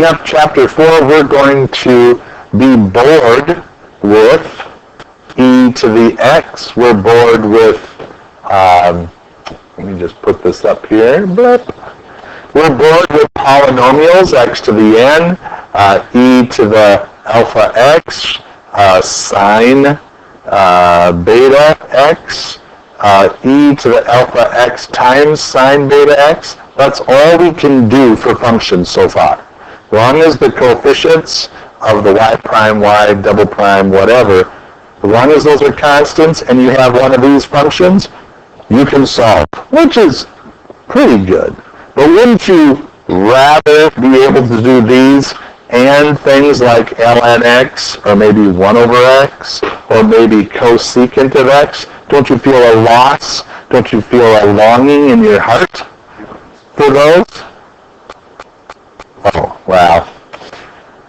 finishing up chapter 4, we're going to be bored with e to the x. We're bored with, let me just put this up here, blip. We're bored with polynomials, x to the n, e to the alpha x, sine beta x, e to the alpha x times sine beta x. That's all we can do for functions so far. As long as the coefficients of the y prime, y double prime, whatever, as long as those are constants and you have one of these functions, you can solve, which is pretty good. But wouldn't you rather be able to do these and things like ln x, or maybe 1 over x, or maybe cosecant of x? Don't you feel a loss? Don't you feel a longing in your heart for those? Oh, wow.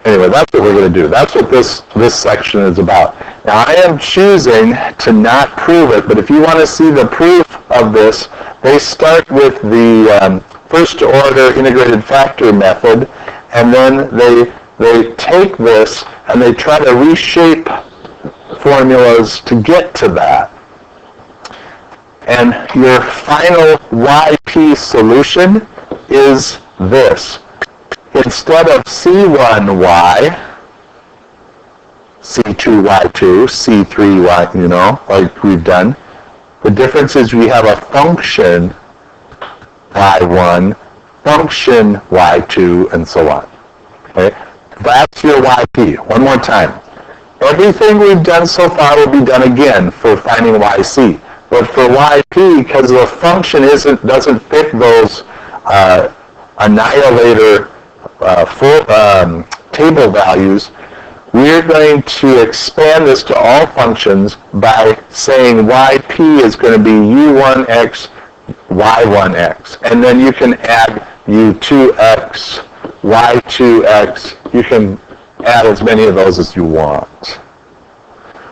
Anyway, that's what we're going to do. That's what this section is about. Now, I am choosing to not prove it, but if you want to see the proof of this, they start with the first-order integrated factor method, and then they take this and they try to reshape formulas to get to that. And your final YP solution is this. Instead of C1y, C2y2, C3y, like we've done, the difference is we have a function y1, function y2, and so on. Okay? That's your YP. One more time. Everything we've done so far will be done again for finding YC. But for YP, because the function doesn't fit those annihilator table values, we're going to expand this to all functions by saying YP is going to be U1x, Y1x. And then you can add U2x, Y2x. You can add as many of those as you want.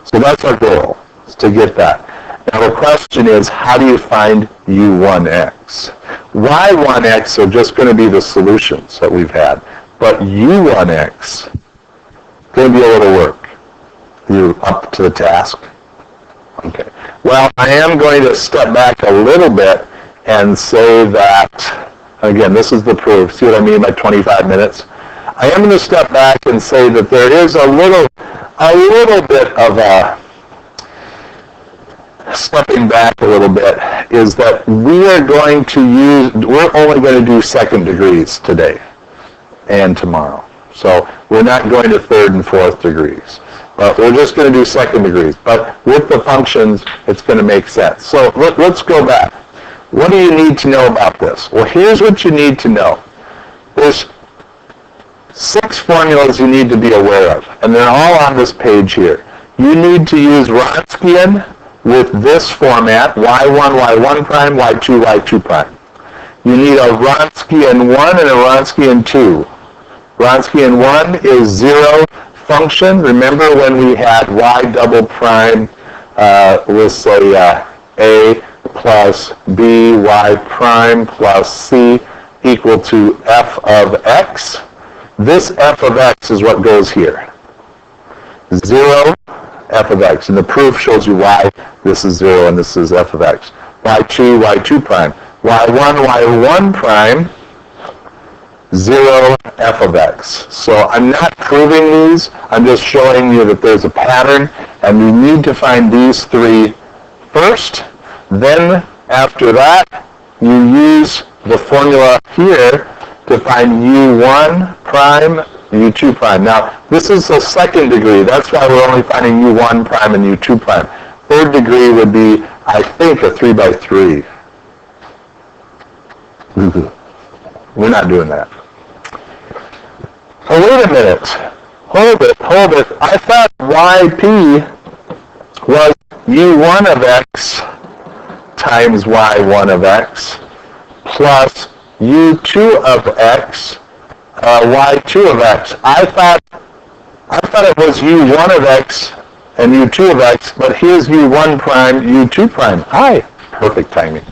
So that's our goal, is to get that. Now the question is, how do you find U1x? Y1x are just going to be the solutions that we've had. But U1x is going to be a little work. You up to the task? Okay. Well, I am going to step back a little bit and say that, again, this is the proof. See what I mean by 25 minutes? I am going to step back and say that there is a little bit of a stepping back a little bit, is that we're only going to do second degrees today and tomorrow. So we're not going to third and fourth degrees. But we're just going to do second degrees. But with the functions, it's going to make sense. So let's go back. What do you need to know about this? Well, here's what you need to know. There's 6 formulas you need to be aware of, and they're all on this page here. You need to use Wronskian with this format, y1, y1 prime, y2, y2 prime. You need a Wronskian 1 and a Wronskian 2. Wronskian 1 is 0 function. Remember when we had y double prime, let's say a plus b, y prime plus c equal to f of x? This f of x is what goes here. 0 f of x. And the proof shows you why this is 0 and this is f of x. y2, y2 prime. y1, y1 prime, 0 f of x. So I'm not proving these. I'm just showing you that there's a pattern, and we need to find these 3 first. Then, after that, you use the formula here to find u1 prime, u2 prime. Now, this is the second degree. That's why we're only finding u1 prime and u2 prime. Third degree would be, I think, a 3 by 3. We're not doing that. Oh, wait a minute. Hold it. I thought yp was u1 of x times y1 of x plus u2 of x, y2 of x. I thought it was u1 of x and u2 of x, but here's u1 prime, u2 prime. Hi, perfect timing.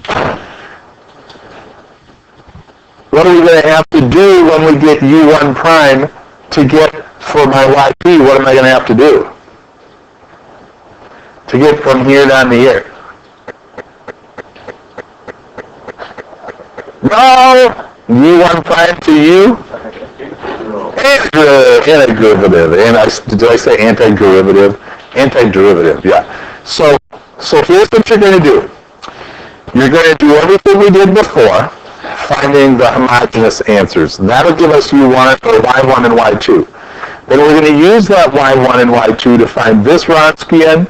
what are we going to have to do when we get u1 prime to get for my yp? What am I going to have to do to get from here down to here? No, u1 prime to u. Antiderivative. Did I say antiderivative? Antiderivative, yeah. So here's what you're going to do. You're going to do everything we did before, finding the homogeneous answers. That'll give us u1 or y1 and y2. Then we're going to use that y1 and y2 to find this Wronskian.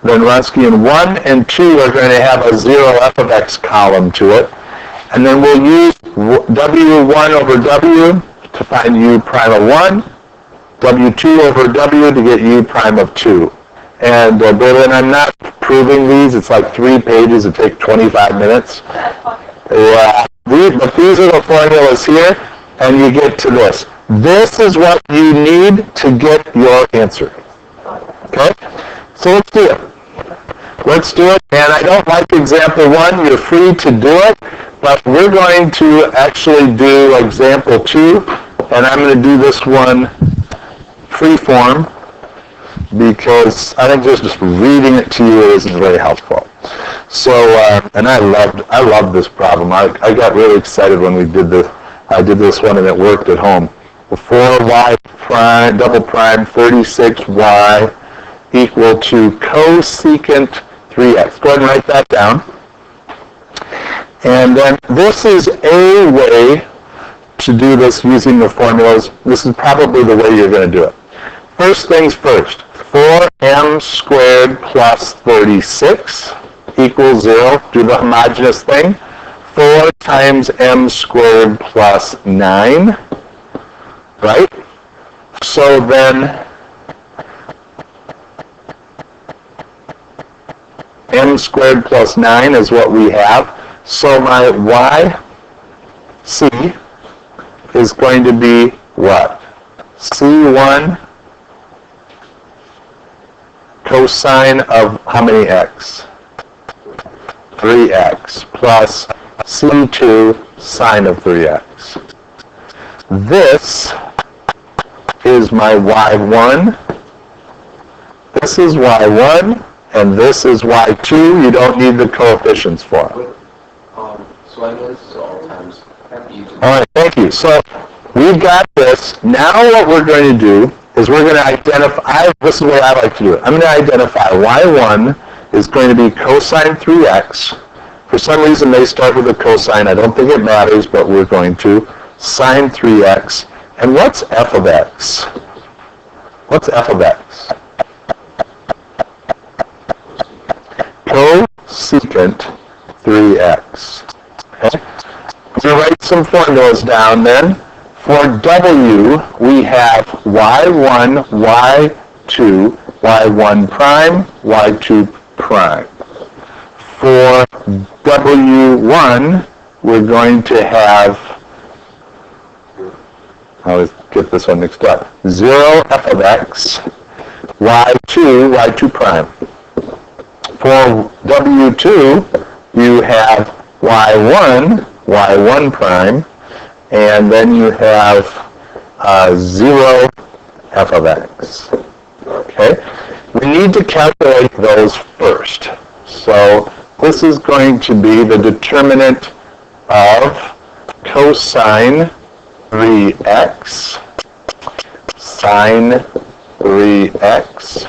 Then Wronskian 1 and 2 are going to have a 0 f of x column to it. And then we'll use w1 over w to find u prime of 1, w2 over w to get u prime of 2. And Berlin, I'm not proving these. It's like 3 pages. It takes 25 minutes. Yeah. But these are the formulas here, and you get to this. This is what you need to get your answer. Okay? So let's do it. Let's do it. And I don't like example 1. You're free to do it. But we're going to actually do example 2. And I'm going to do this one free form, because I think just reading it to you isn't very helpful. So, and I loved this problem. I got really excited when we did this. I did this one and it worked at home. 4y prime, double prime, 36y equal to cosecant 3x. Go ahead and write that down. And then this is a way to do this using the formulas. This is probably the way you're going to do it. First things first. 4m squared plus 36 equals 0. Do the homogeneous thing. 4 times m squared plus 9. Right? So then m squared plus 9 is what we have. So my yc is going to be what? C1 cosine of how many x? 3x plus C2 sine of 3x. This is my y1. This is y1, and this is y2. You don't need the coefficients for it. So I know this is all times. All right, thank you. So we've got this. Now what we're going to do is we're going to identify, this is the way I like to do it. I'm going to identify y1 is going to be cosine 3x. For some reason they start with a cosine. I don't think it matters, but we're going to. Sine 3x. And what's f of x? What's f of x? Cosecant 3x. Okay? I'm going to write some formulas down then. For w, we have y1, y2, y1 prime, y2 prime. For w1, we're going to have, I always get this one mixed up, 0 f of x, y2 prime. For w2, you have y1 prime, and then you have 0 f of x. Okay? We need to calculate those first. So this is going to be the determinant of cosine 3x, sine 3x.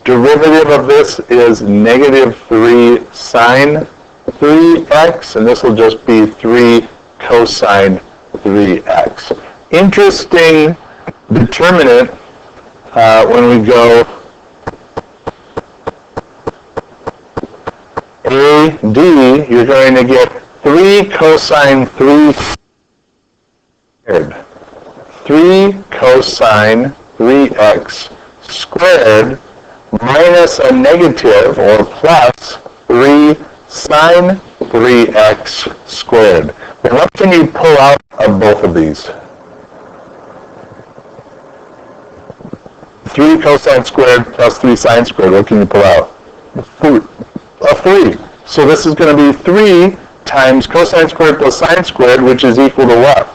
Derivative of this is negative 3 sine 3x, and this will just be 3 cosine 3x. Interesting determinant when we go AD, you're going to get 3 cosine 3 squared. 3 cosine 3x squared minus a negative or plus 3 sine 3x squared. Well, what can you pull out of both of these? 3 cosine squared plus 3 sine squared. What can you pull out? A 3. So this is going to be 3 times cosine squared plus sine squared, which is equal to what?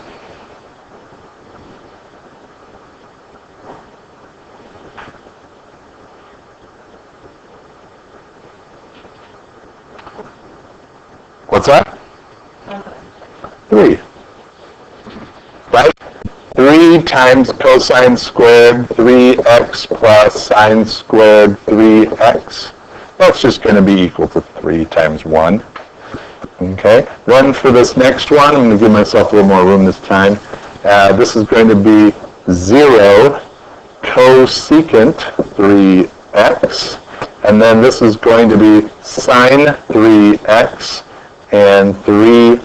What's that? 3. Right? 3 times cosine squared 3x plus sine squared 3x. That's just going to be equal to 3 times 1. Okay? Then for this next one, I'm going to give myself a little more room this time. This is going to be 0 cosecant 3x. And then this is going to be sine 3x and 3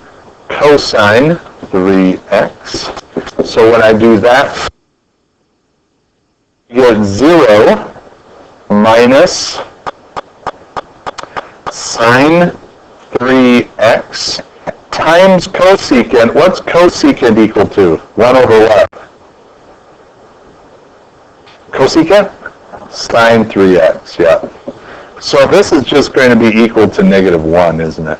cosine 3x. So when I do that, you get 0 minus sine 3x times cosecant. What's cosecant equal to? 1 over what? Cosecant? Sine 3x, yeah. So this is just going to be equal to negative 1, isn't it?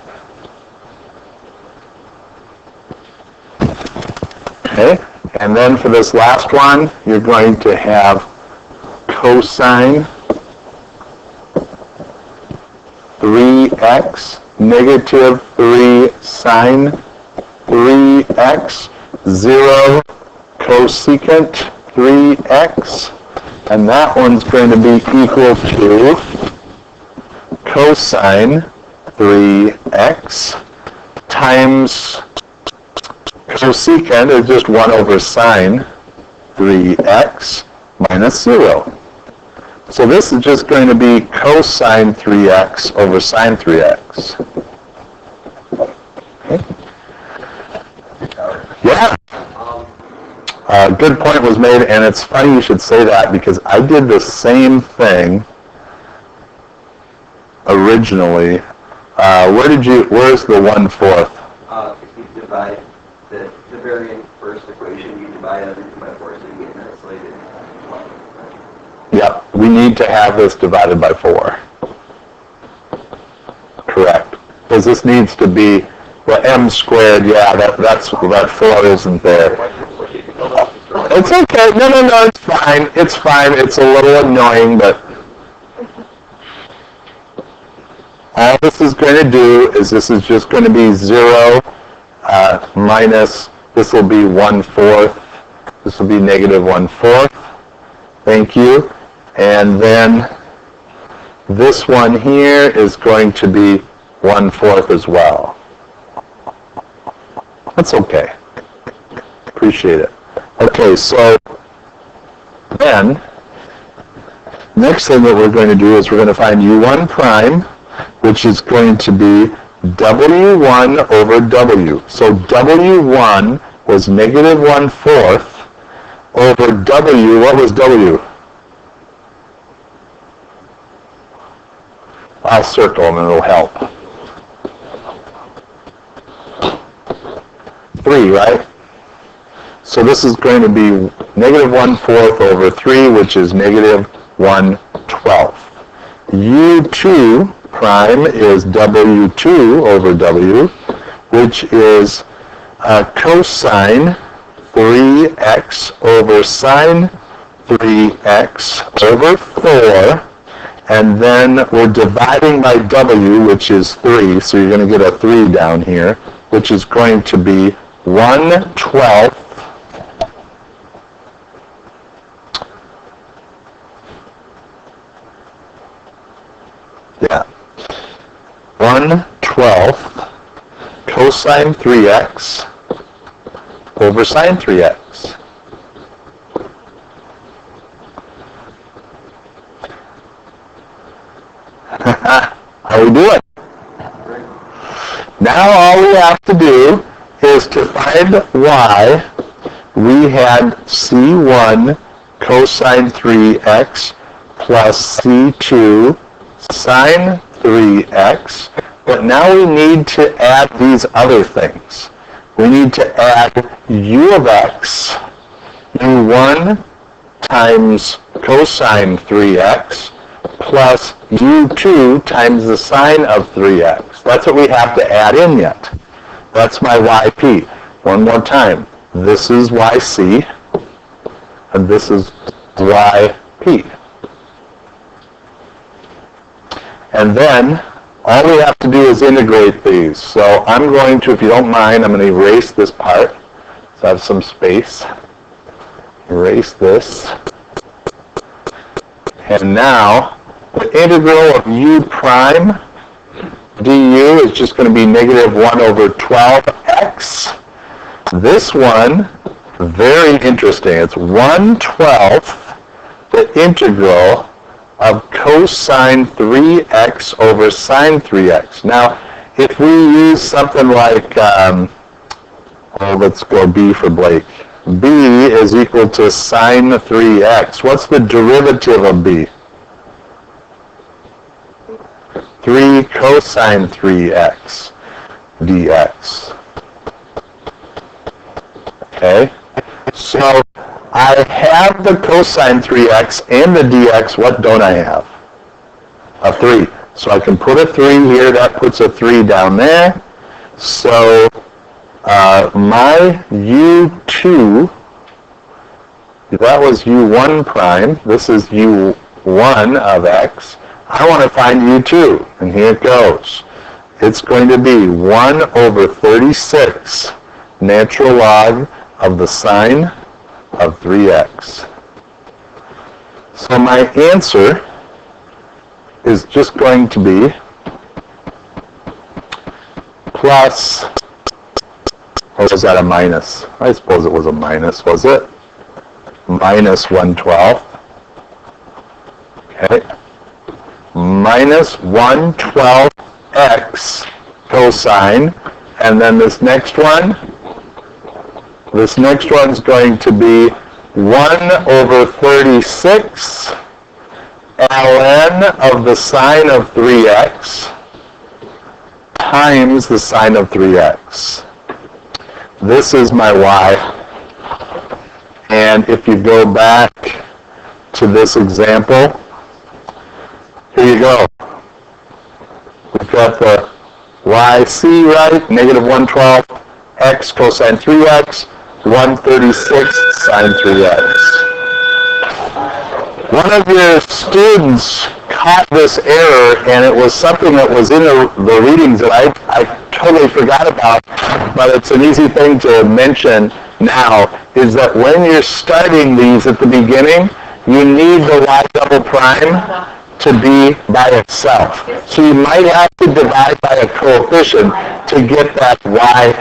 Okay, and then for this last one, you're going to have cosine 3x, negative 3 sine 3x, 0 cosecant 3x, and that one's going to be equal to cosine 3x times cosecant is just 1 over sine 3x minus 0. So this is just going to be cosine 3x over sine 3x. Okay. Yeah. Good point was made, and it's funny you should say that because I did the same thing originally. Where's the 1/4? If you divide the variant first equation, you divide everything by 4, so you get an isolated 1. Yep, we need to have this divided by 4. Correct. Because this needs to be, well, m squared, yeah, that 4 isn't there. It's okay. No, it's fine. It's fine. It's a little annoying, but all this is going to do is this is just going to be 0 minus, this will be 1/4. This will be negative 1/4. Thank you. And then this one here is going to be 1/4 as well. That's okay. Appreciate it. Okay, so then, next thing that we're going to do is we're going to find u1 prime, which is going to be w1 over w. So w1 was negative 1/4 over w. What was w? I'll circle and it'll help. 3, right? So this is going to be negative 1/4 over 3, which is negative 1/12. u2 prime is w2 over w, which is cosine 3x over sine 3x over 4. And then we're dividing by w, which is 3, so you're going to get a 3 down here, which is going to be 1/12 1/12 cosine 3x over sine 3x. How we doing? Now all we have to do is to find y. We had c1 cosine 3x plus c2 sine 3x, but now we need to add these other things. We need to add u of x, u1 times cosine 3x, plus u2 times the sine of 3x. That's what we have to add in yet. That's my yp. One more time. This is yc, and this is yp. And then all we have to do is integrate these. So I'm going to, if you don't mind, I'm going to erase this part. So I have some space. Erase this. And now the integral of u prime du is just going to be negative 1 over 12x. This one, very interesting. It's 1/12 the integral of cosine 3x over sine 3x. Now, if we use something like, let's go B for Blake. B is equal to sine 3x. What's the derivative of B? 3 cosine 3x dx. Okay? So I have the cosine 3x and the dx. What don't I have? A 3. So I can put a 3 here. That puts a 3 down there. So my u2, that was u1 prime. This is u1 of x. I want to find u2, and here it goes. It's going to be 1 over 36 natural log of the sine of 3x. So my answer is just going to be plus, or was that a minus? I suppose it was a minus, was it? Minus 1/12. Okay. Minus 1/12x cosine, and then this next one's going to be 1 over 36 ln of the sine of 3x times the sine of 3x. This is my y. And if you go back to this example, here you go. We've got the yc, right? Negative 1/12 x cosine 3x, 1/36 sine 3x. One of your students caught this error, and it was something that was in the readings that I totally forgot about, but it's an easy thing to mention now, is that when you're starting these at the beginning, you need the y double prime to be by itself. So you might have to divide by a coefficient to get that y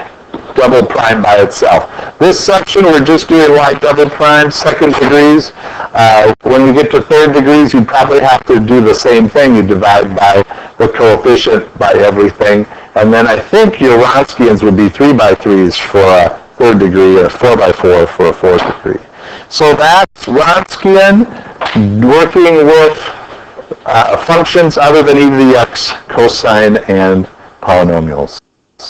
double prime by itself. This section, we're just doing y double prime, second degrees. When we get to third degrees, you probably have to do the same thing. You divide by the coefficient by everything. And then I think your Wronskians would be 3x3s for a third degree, or 4x4 for a fourth degree. So that's Wronskian working with functions other than e to the x, cosine, and polynomials.